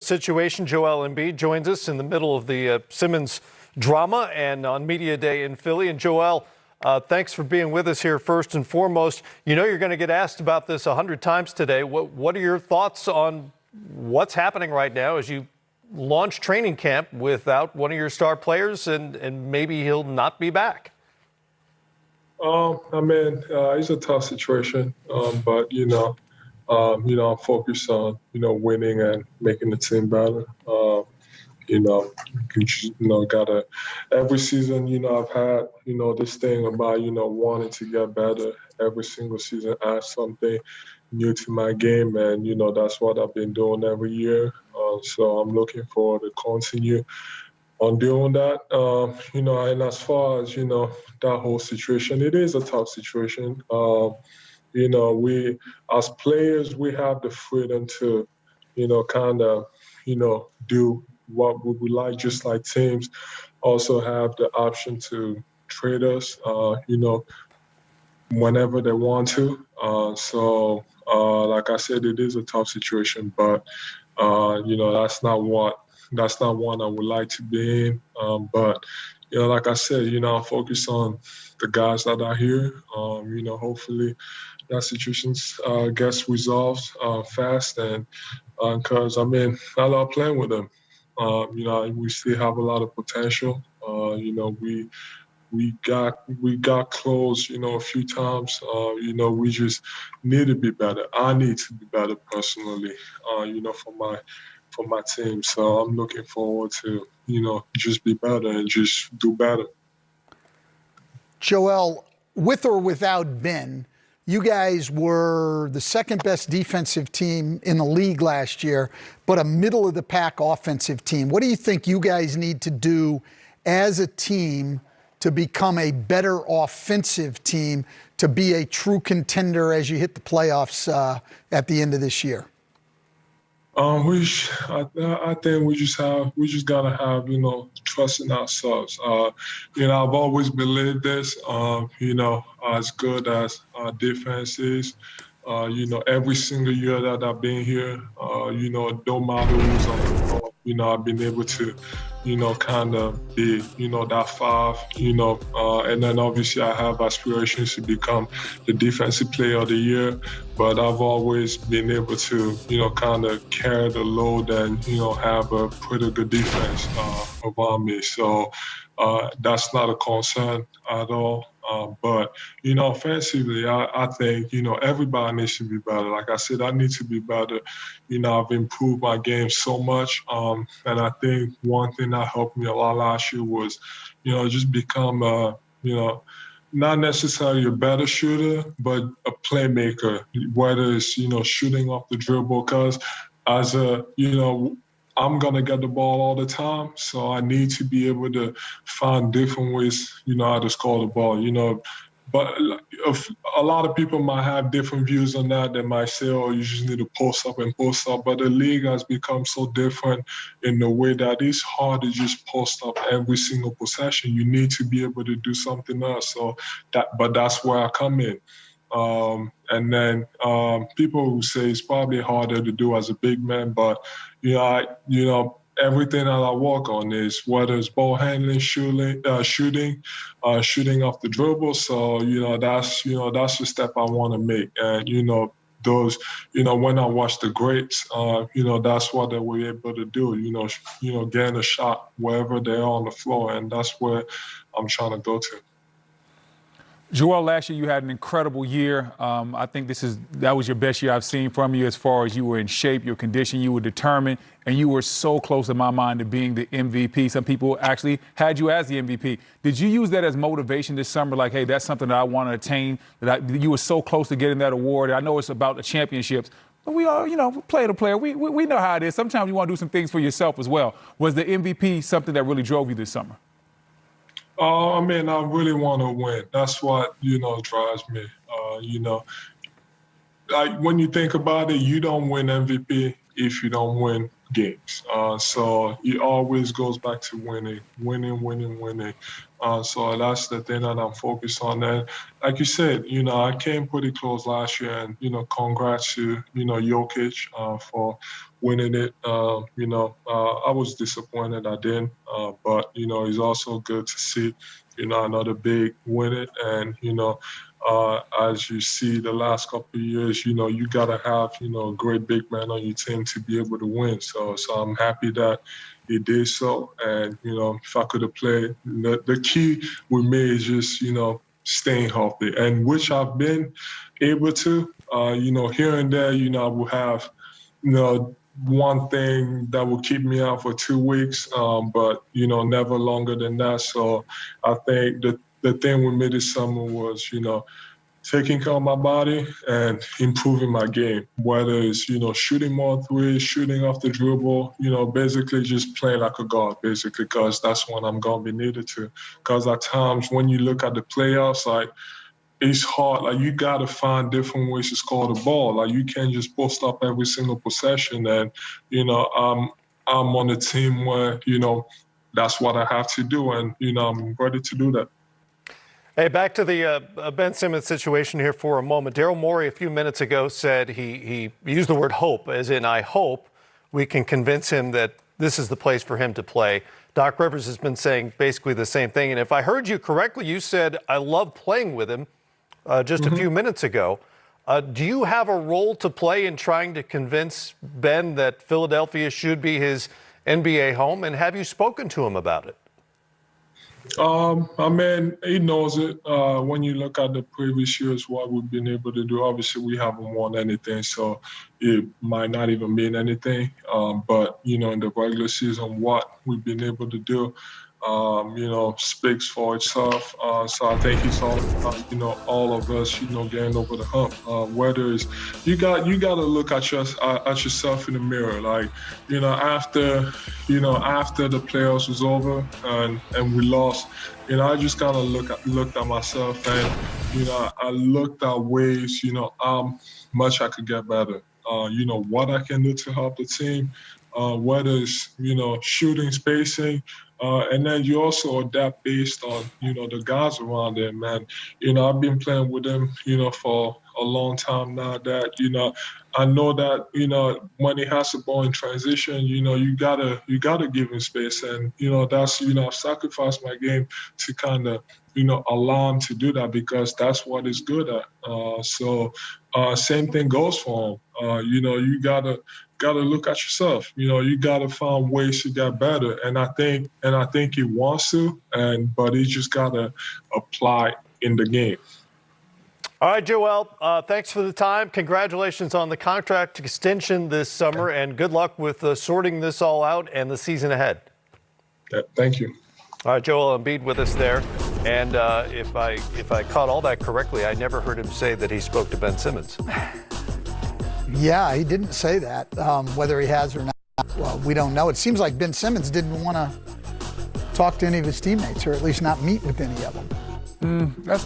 situation. Joel Embiid joins us in the middle of the Simmons drama and on Media Day in Philly. And Joel, thanks for being with us here first and foremost. You know you're going to get asked about this 100 times today. What are your thoughts on what's happening right now as you launch training camp without one of your star players and maybe he'll not be back? It's a tough situation, but I'm focused on winning and making the team better. Gotta every season. I've had this thing about wanting to get better. Every single season, add something new to my game, and that's what I've been doing every year. So I'm looking forward to continue on doing that. And as far as that whole situation, it is a tough situation. We as players, we have the freedom to do what we would like, just like teams also have the option to trade us whenever they want to. Like I said, it is a tough situation, but that's not one I would like to be in. But like I said, I'm focused on the guys that are here. Hopefully that situation gets resolved fast, and because I love playing with them. We still have a lot of potential. We got close, a few times. We just need to be better. I need to be better personally, for my team. So I'm looking forward to, just be better and just do better. Joel, with or without Ben, you guys were the second best defensive team in the league last year, but a middle-of-the-pack offensive team. What do you think you guys need to do as a team to become a better offensive team, to be a true contender as you hit the playoffs at the end of this year? I think we just gotta have trust in ourselves. I've always believed this. As good as our defense is, every single year that I've been here, no matter who's on the floor, I've been able to, kind of be, that five, and then obviously I have aspirations to become the defensive player of the year, but I've always been able to, kind of carry the load and, have a pretty good defense around me. So that's not a concern at all. But, offensively, I think, everybody needs to be better. Like I said, I need to be better. I've improved my game so much. And I think one thing that helped me a lot last year was, just become, not necessarily a better shooter, but a playmaker, whether it's, shooting off the dribble. Because as a, I'm going to get the ball all the time, so I need to be able to find different ways, how to score the ball, But a lot of people might have different views on that. They might say, oh, you just need to post up. But the league has become so different in the way that it's hard to just post up every single possession. You need to be able to do something else. But that's where I come in. And then people who say it's probably harder to do as a big man, but everything that I work on is whether it's ball handling, shooting off the dribble. So that's the step I want to make. And those, when I watch the greats, that's what they were able to do. Getting a shot wherever they are on the floor, and that's where I'm trying to go to. Joel, last year you had an incredible year. I think that was your best year I've seen from you as far as you were in shape, your condition, you were determined, and you were so close in my mind to being the MVP. Some people actually had you as the MVP. Did you use that as motivation this summer? Like, hey, that's something that I want to attain, you were so close to getting that award. I know it's about the championships, but we all, player to player, we know how it is. Sometimes you want to do some things for yourself as well. Was the MVP something that really drove you this summer? I really want to win. That's what, drives me. Like when you think about it, you don't win MVP if you don't win games. So it always goes back to winning. So that's the thing that I'm focused on. And like you said, I came pretty close last year, and, congrats to, Jokic for winning it. I was disappointed I didn't, but it's also good to see another big win it. And as you see the last couple of years, you gotta have a great big man on your team to be able to win. So I'm happy that he did so. And if I could have played, the key with me is just staying healthy, and which I've been able to. Here and there, I will have one thing that will keep me out for 2 weeks, but never longer than that. So I think the thing with me this summer was taking care of my body and improving my game, whether it's shooting more threes, shooting off the dribble, basically just playing like a guard, basically, because that's when I'm gonna be needed to. Because at times when you look at the playoffs, like, it's hard. Like, you got to find different ways to score the ball. Like, you can't just post up every single possession. And I'm on a team where that's what I have to do, and I'm ready to do that. Hey, back to the Ben Simmons situation here for a moment. Daryl Morey a few minutes ago said he used the word hope, as in, I hope we can convince him that this is the place for him to play. Doc Rivers has been saying basically the same thing. And if I heard you correctly, you said, I love playing with him just a few minutes ago. Do you have a role to play in trying to convince Ben that Philadelphia should be his NBA home? And have you spoken to him about it? I mean, he knows it. When you look at the previous years, what we've been able to do, obviously we haven't won anything, so it might not even mean anything. But, in the regular season, what we've been able to do, speaks for itself. So I think it's all, all of us, getting over the hump. Whether it's, you got to look at yourself in the mirror. Like, after the playoffs was over and we lost, I just kind of looked at myself, and, I looked at ways, how much I could get better. What I can do to help the team, whether it's, shooting, spacing, and then you also adapt based on, the guys around them, man. I've been playing with them, for a long time now that, I know that, when he has the ball in transition, you gotta give him space. And, that's, I've sacrificed my game to kind of, allow him to do that, because that's what he's good at. So same thing goes for him. You gotta look at yourself. You gotta find ways to get better. And I think he wants to, but he just gotta apply in the game. All right, Joel, thanks for the time. Congratulations on the contract extension this summer, and good luck with sorting this all out and the season ahead. Yeah, thank you. All right, Joel Embiid with us there. And if I caught all that correctly, I never heard him say that he spoke to Ben Simmons. Yeah, he didn't say that. Whether he has or not, well, we don't know. It seems like Ben Simmons didn't want to talk to any of his teammates, or at least not meet with any of them. That's